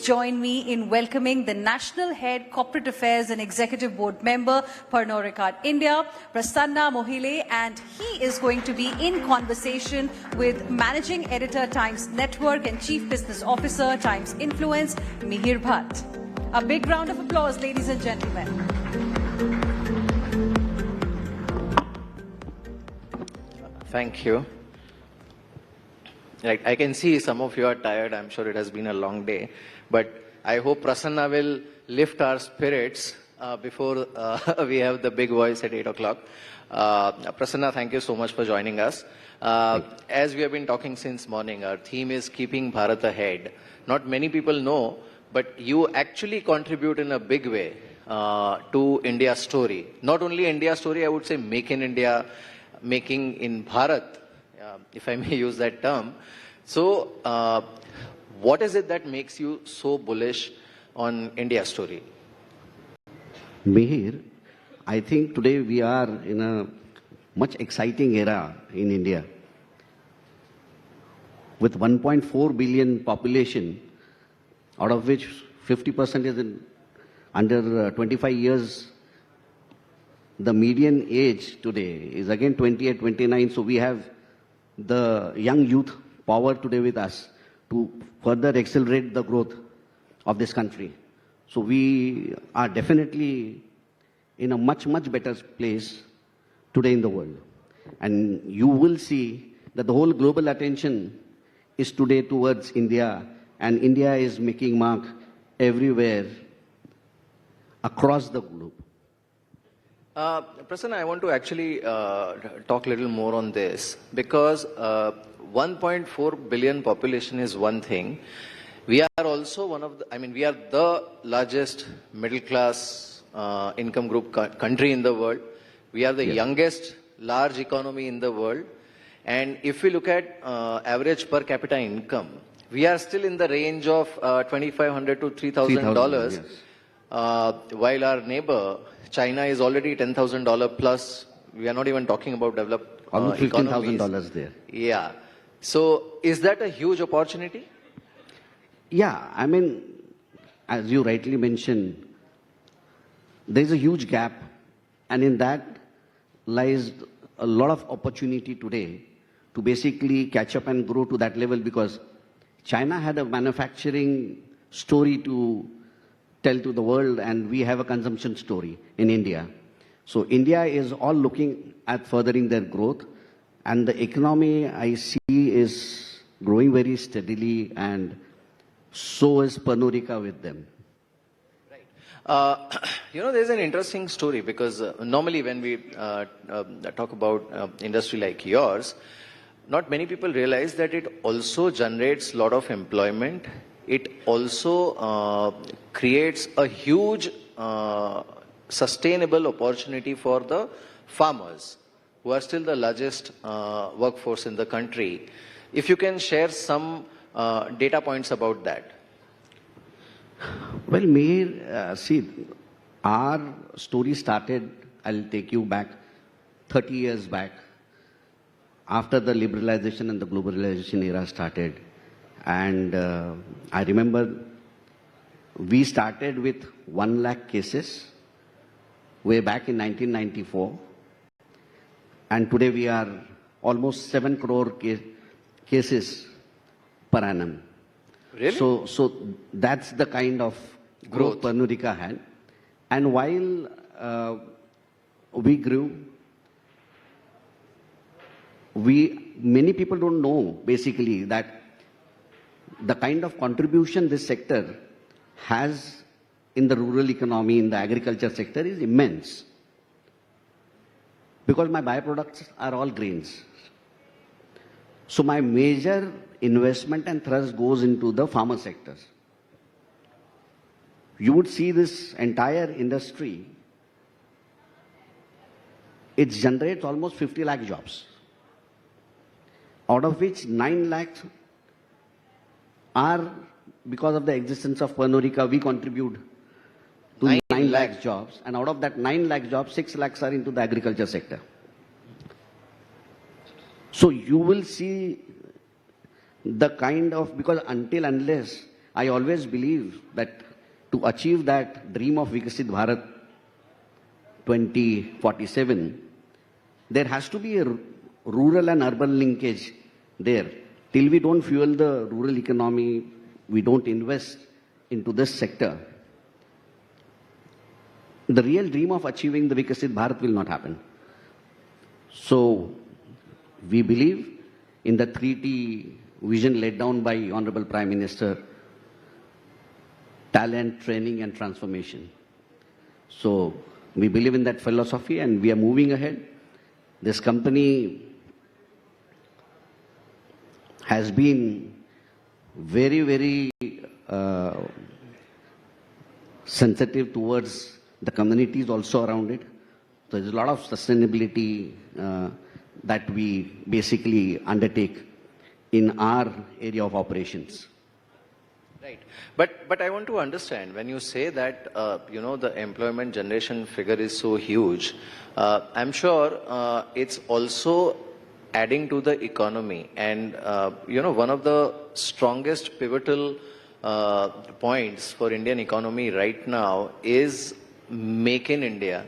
join me in welcoming the National Head Corporate Affairs and Executive Board Member, Pernod Ricard India, Prasanna Mohile, and he is going to be in conversation with Managing Editor, Times Network, and Chief Business Officer, Times Influence, Mihir Bhatt. A big round of applause, ladies and gentlemen. Thank you. Right, I can see some of you are tired. I'm sure it has been a long day. But I hope Prasanna will lift our spirits before we have the big voice at 8 o'clock. Prasanna, thank you so much for joining us. As we have been talking since morning, our theme is keeping Bharat ahead. Not many people know, but you actually contribute in a big way to India's story. Not only India's story, I would say make in India, making in Bharat, if I may use that term. So, what is it that makes you so bullish on India's story? Mihir, I think today we are in a much exciting era in India. With 1.4 billion population, out of which 50% is under 25 years, the median age today is again 28, 29, so we have the young youth power today with us to further accelerate the growth of this country. So we are definitely in a much, much better place today in the world. And you will see that the whole global attention is today towards India, and India is making mark everywhere across the globe. Prasanna, I want to actually talk a little more on this because 1.4 billion population is one thing. We are also one of the, we are the largest middle class income group country in the world. We are the youngest large economy in the world. And if we look at average per capita income, we are still in the range of $2,500 to $3,000, yes. While our neighbor, China, is already $10,000 plus. We are not even talking about developed almost $15,000 there. Yeah. So is that a huge opportunity? Yeah, as you rightly mentioned, there is a huge gap, and in that lies a lot of opportunity today to basically catch up and grow to that level, because China had a manufacturing story to tell to the world, and we have a consumption story in India. So India is all looking at furthering their growth, and the economy I see is growing very steadily, and so is Pernod Ricard with them. Right. There's an interesting story because normally when we talk about industry like yours, not many people realize that it also generates a lot of employment. It also creates a huge sustainable opportunity for the farmers, who are still the largest workforce in the country. If you can share some data points about that. Well, Mihir, see, our story started, I'll take you back 30 years back, after the liberalization and the globalization era started. And I remember we started with 1 lakh cases way back in 1994. And today we are almost 7 crore cases per annum. Really? So that's the kind of growth Pernod Ricard had. And while we grew, many people don't know basically that the kind of contribution this sector has in the rural economy, in the agriculture sector, is immense. Because my byproducts are all grains. So my major investment and thrust goes into the farmer sectors. You would see this entire industry, it generates almost 50 lakh jobs, out of which 9 lakhs are because of the existence of Pernod Ricard. We contribute to 9 lakh jobs, and out of that 9 lakh jobs, 6 lakhs are into the agriculture sector. So you will see the kind of, because until unless I always believe that to achieve that dream of Vikasit Bharat 2047, there has to be a rural and urban linkage there. Till we don't fuel the rural economy, we don't invest into this sector, the real dream of achieving the Vikasit Bharat will not happen. So, we believe in the 3T vision laid down by Honorable Prime Minister, talent, training and transformation. So, we believe in that philosophy and we are moving ahead. This company has been very, very sensitive towards the communities also around it. So there's a lot of sustainability that we basically undertake in our area of operations. Right. But I want to understand, when you say that, the employment generation figure is so huge, I'm sure it's also adding to the economy. And, one of the strongest pivotal points for Indian economy right now is Make in India.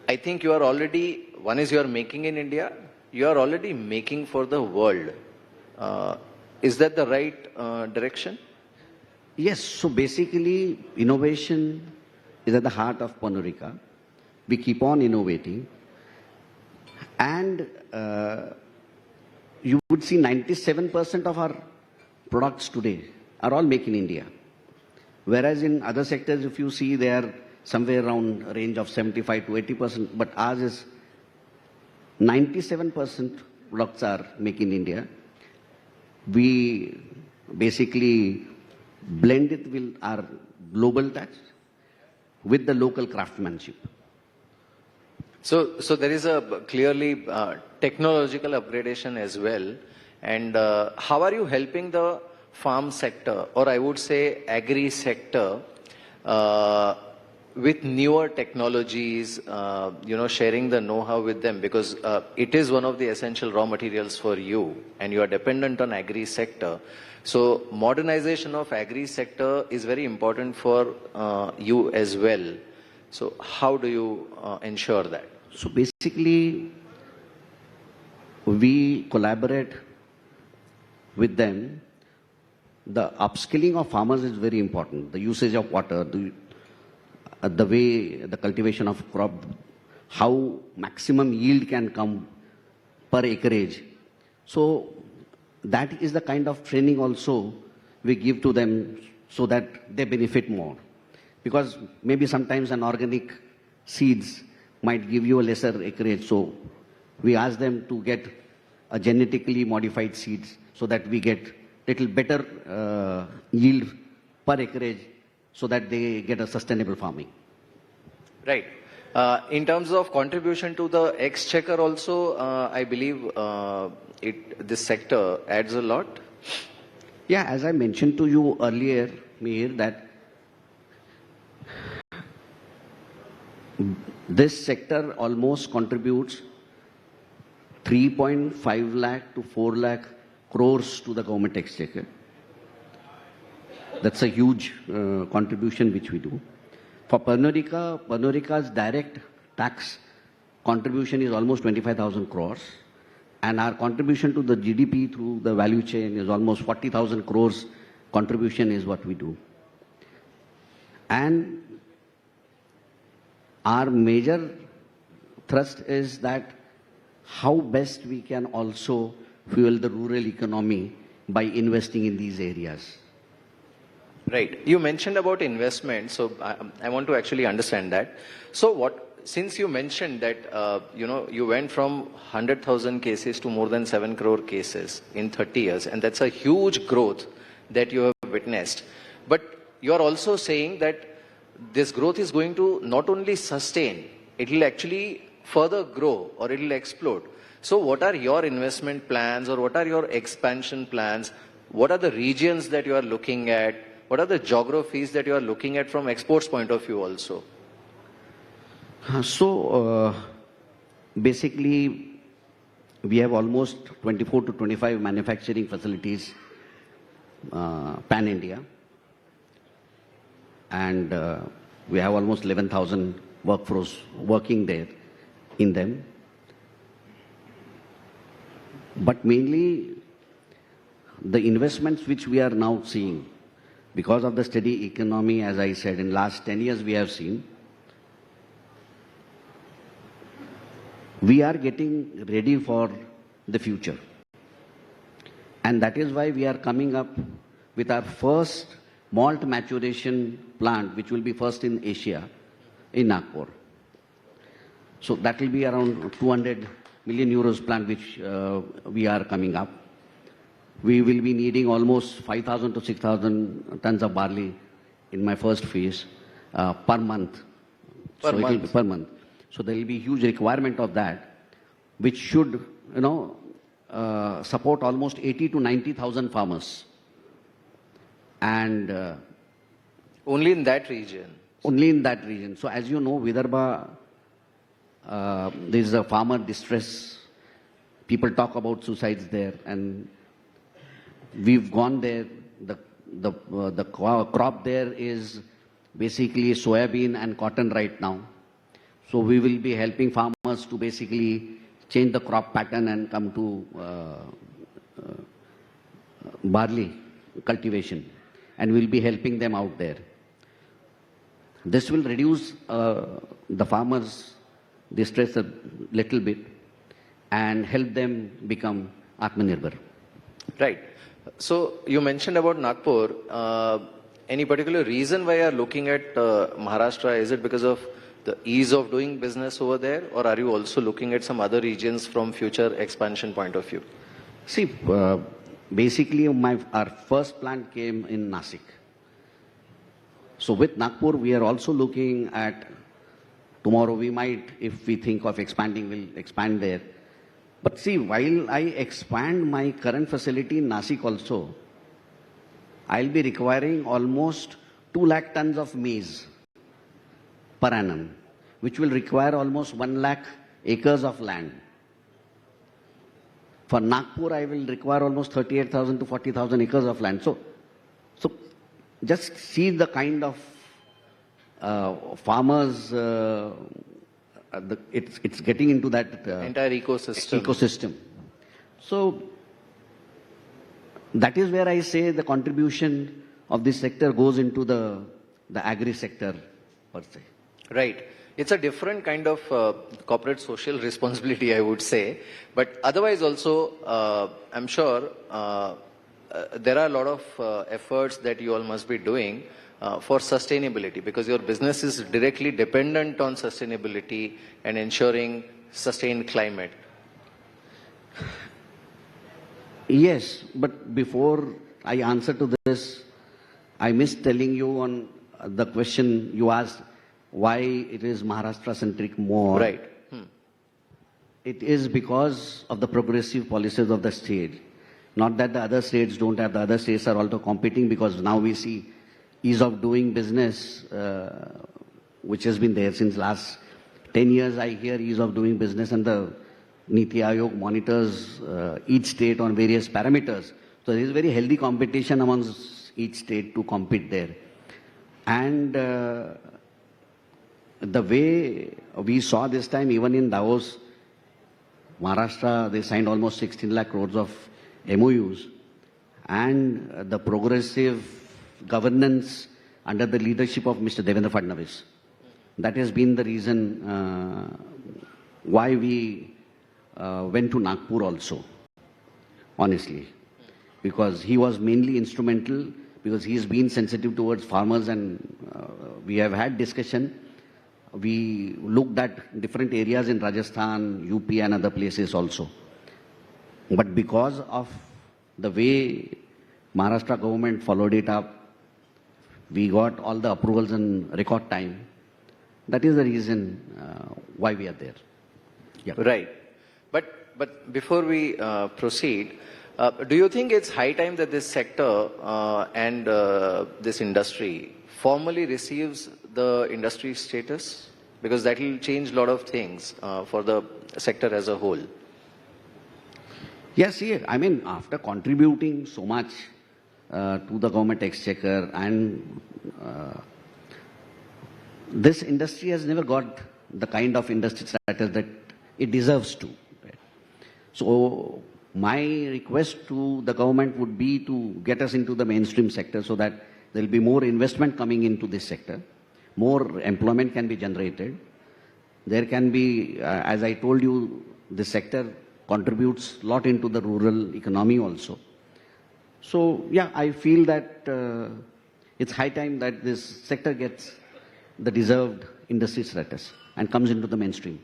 I think you are already, one is you are making in India, you are already making for the world. Is that the right direction? Yes, so basically innovation is at the heart of Pernod Ricard. We keep on innovating and you would see 97% of our products today are all made in India. Whereas in other sectors, if you see, they are somewhere around a range of 75 to 80%, but ours is 97% products are made in India. We basically blend it with our global touch with the local craftsmanship. So there is a clearly technological upgradation as well. And how are you helping the farm sector, or I would say agri sector, with newer technologies, sharing the know-how with them, because it is one of the essential raw materials for you and you are dependent on agri sector. So modernization of agri sector is very important for you as well. So how do you ensure that? So basically, we collaborate with them. The upskilling of farmers is very important. The usage of water, the way the cultivation of crop, how maximum yield can come per acreage. So that is the kind of training also we give to them so that they benefit more. Because maybe sometimes an organic seeds might give you a lesser acreage. So we ask them to get a genetically modified seeds so that we get little better yield per acreage so that they get a sustainable farming. Right. In terms of contribution to the exchequer also, I believe this sector adds a lot. Yeah, as I mentioned to you earlier, Mihir, that this sector almost contributes 3.5 lakh to 4 lakh crores to the government exchequer. That's a huge contribution which we do. For Pernod Ricard's direct tax contribution is almost 25,000 crores. And our contribution to the GDP through the value chain is almost 40,000 crores contribution is what we do. And our major thrust is that how best we can also fuel the rural economy by investing in these areas. Right. You mentioned about investment, so I want to actually understand that. So since you mentioned that, you went from 100,000 cases to more than 7 crore cases in 30 years, and that's a huge growth that you have witnessed. But you are also saying that this growth is going to not only sustain, it will actually further grow or it will explode. So what are your investment plans or what are your expansion plans? What are the regions that you are looking at? What are the geographies that you are looking at from exports point of view also? So basically, we have almost 24 to 25 manufacturing facilities pan-India. and we have almost 11,000 workforce working there in them. But mainly the investments which we are now seeing, because of the steady economy, as I said, in last 10 years we have seen, we are getting ready for the future. And that is why we are coming up with our first malt maturation plant, which will be first in Asia, in Nagpur. So that will be around 200 million euros plant, which we are coming up. We will be needing almost 5,000 to 6,000 tons of barley in my first phase per month. Per so month. It will be per month. So there will be huge requirement of that, which should, support almost 80 to 90,000 farmers. And Only in that region. only in that region. So as you know, Vidarbha, there is a farmer distress. People talk about suicides there, and we've gone there. The crop there is basically soybean and cotton right now. So we will be helping farmers to basically change the crop pattern and come to barley cultivation, and we'll be helping them out there. This will reduce the farmers' distress a little bit and help them become Atmanirbhar. Right. So you mentioned about Nagpur. Any particular reason why you are looking at Maharashtra? Is it because of the ease of doing business over there, or are you also looking at some other regions from future expansion point of view? See, basically our first plant came in Nasik. So with Nagpur, we are also looking at, tomorrow we might, if we think of expanding, we'll expand there. But see, while I expand my current facility in Nasik also, I'll be requiring almost 2 lakh tons of maize per annum, which will require almost 1 lakh acres of land. For Nagpur, I will require almost 38,000 to 40,000 acres of land. So just see the kind of farmers, it's getting into that Entire ecosystem. So that is where I say the contribution of this sector goes into the agri sector per se. Right. It's a different kind of corporate social responsibility, I would say. But otherwise also, I'm sure there are a lot of efforts that you all must be doing for sustainability, because your business is directly dependent on sustainability and ensuring sustained climate. Yes, but before I answer to this, I missed telling you on the question you asked, why it is Maharashtra-centric more. Right. It is because of the progressive policies of the state. Not that the other states don't have, the other states are also competing, because now we see ease of doing business, which has been there since last 10 years. I hear ease of doing business, and the Niti Aayog monitors each state on various parameters. So there is very healthy competition amongst each state to compete there. And the way we saw this time, even in Davos, Maharashtra, they signed almost 16 lakh crores of MOUs, and the progressive governance under the leadership of Mr. Devendra Fadnavis. That has been the reason why we went to Nagpur also, honestly, because he was mainly instrumental, because he's been sensitive towards farmers, and we have had discussion. We looked at different areas in Rajasthan, UP and other places also. But because of the way Maharashtra government followed it up, we got all the approvals in record time. That is the reason why we are there. Yeah. Right. But before we proceed, do you think it's high time that this sector and this industry formally receives the industry status? Because that will change a lot of things for the sector as a whole. Yes, yeah. I mean, after contributing so much to the government exchequer and this industry has never got the kind of industry status that it deserves to. Right? So my request to the government would be to get us into the mainstream sector so that there will be more investment coming into this sector, more employment can be generated. There can be, as I told you, this sector contributes a lot into the rural economy also. So yeah, I feel that it's high time that this sector gets the deserved industry status and comes into the mainstream.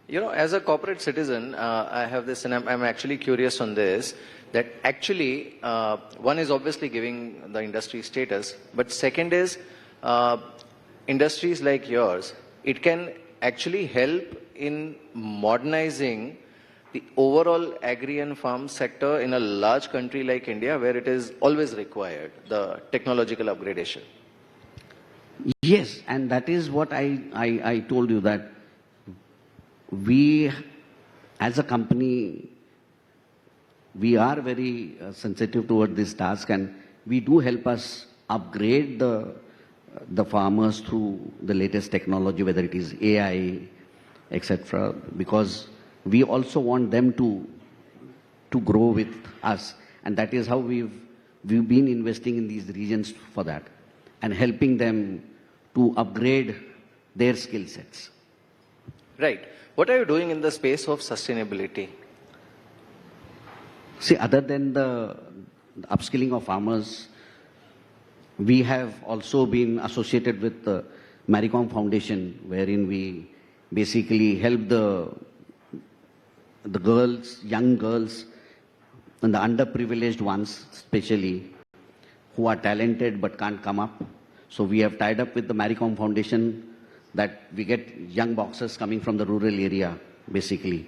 You know, as a corporate citizen, I have this, and I'm actually curious on this, that actually, one is obviously giving the industry status, but second is, industries like yours, it can actually help in modernizing the overall agri and farm sector in a large country like India, where it is always required, the technological upgradation. Yes, and that is what I told you, that we, as a company, we are very sensitive toward this task, and we do help us upgrade the farmers through the latest technology, whether it is AI, etc. Because we also want them to grow with us, and that is how we've been investing in these regions for that, and helping them to upgrade their skill sets. Right. What are you doing in the space of sustainability? See, other than the upskilling of farmers, we have also been associated with the Maricom Foundation, wherein we basically help the girls, young girls, and the underprivileged ones especially, who are talented but can't come up. So we have tied up with the Maricom Foundation that we get young boxers coming from the rural area, basically,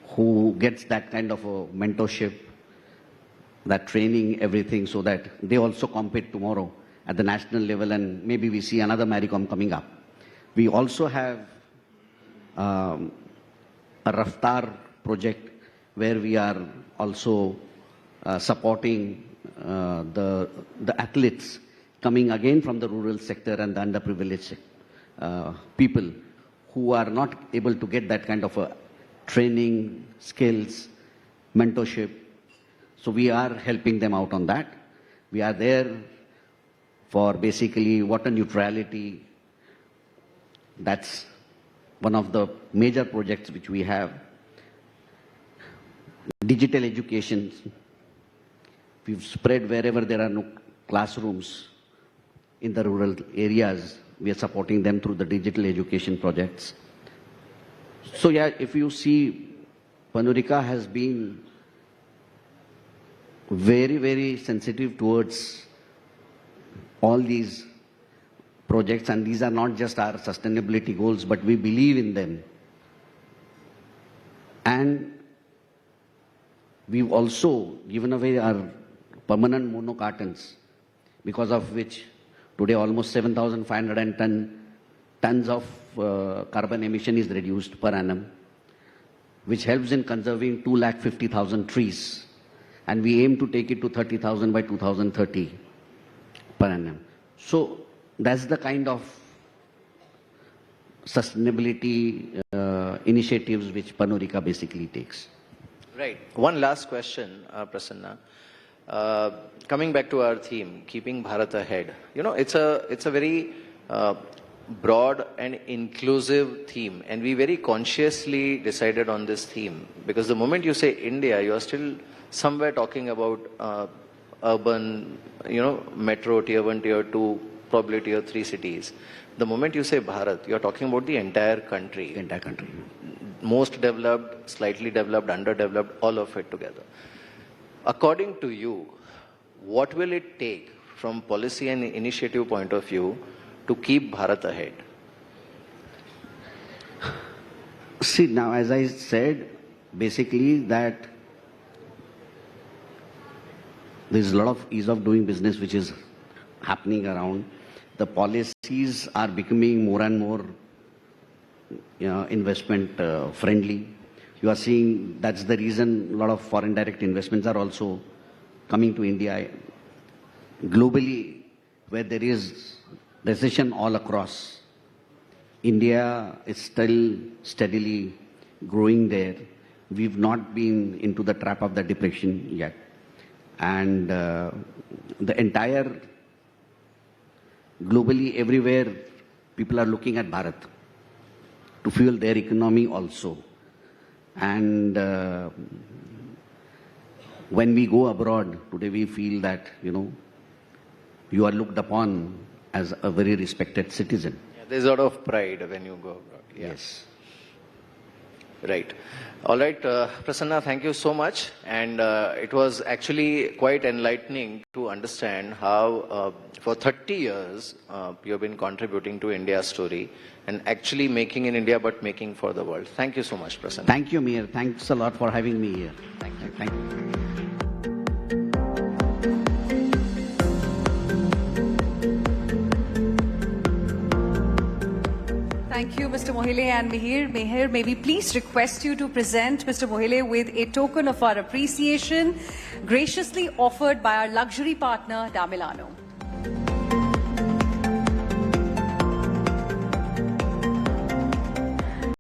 who gets that kind of a mentorship, that training, everything, so that they also compete tomorrow at the national level, and maybe we see another Maricom coming up. We also have a Raftar project where we are also supporting the athletes coming again from the rural sector and the underprivileged people who are not able to get that kind of a training, skills, mentorship. So we are helping them out on that. We are there for basically water neutrality. That's one of the major projects which we have. Digital education. We've spread wherever there are no classrooms in the rural areas. We are supporting them through the digital education projects. So yeah, if you see, Pernod Ricard has been very, very sensitive towards all these projects, and these are not just our sustainability goals, but we believe in them. And we've also given away our permanent mono cartons, because of which today almost 7,500 tons of carbon emission is reduced per annum, which helps in conserving 250,000 trees. And we aim to take it to 30,000 by 2030 per annum. So that's the kind of sustainability initiatives which Pernod Ricard basically takes. Right. One last question, Prasanna. Coming back to our theme, keeping Bharat ahead. You know, it's a very broad and inclusive theme, and we very consciously decided on this theme, because the moment you say India, you are still somewhere talking about urban, metro, tier 1, tier 2, probably tier 3 cities. The moment you say Bharat, you're talking about the entire country. The entire country. Most developed, slightly developed, underdeveloped, all of it together. According to you, what will it take from policy and initiative point of view to keep Bharat ahead? See, now as I said, basically that there's a lot of ease of doing business which is happening around. The policies are becoming more and more investment friendly. You are seeing that's the reason a lot of foreign direct investments are also coming to India. Globally, where there is recession all across, India is still steadily growing there. We've not been into the trap of the depression yet. And the entire, globally everywhere, people are looking at Bharat to fuel their economy also. And when we go abroad, today we feel that, you are looked upon as a very respected citizen. Yeah, there's a lot of pride when you go abroad. Yeah. Yes. Right. All right, Prasanna, thank you so much. And it was actually quite enlightening to understand how for 30 years you have been contributing to India's story and actually making in India but making for the world. Thank you so much, Prasanna. Thank you, Mir. Thanks a lot for having me here. Thank you. Thank you. Thank you, Mr. Mohile and Mihir. Mihir, may we please request you to present Mr. Mohile with a token of our appreciation graciously offered by our luxury partner, Da Milano.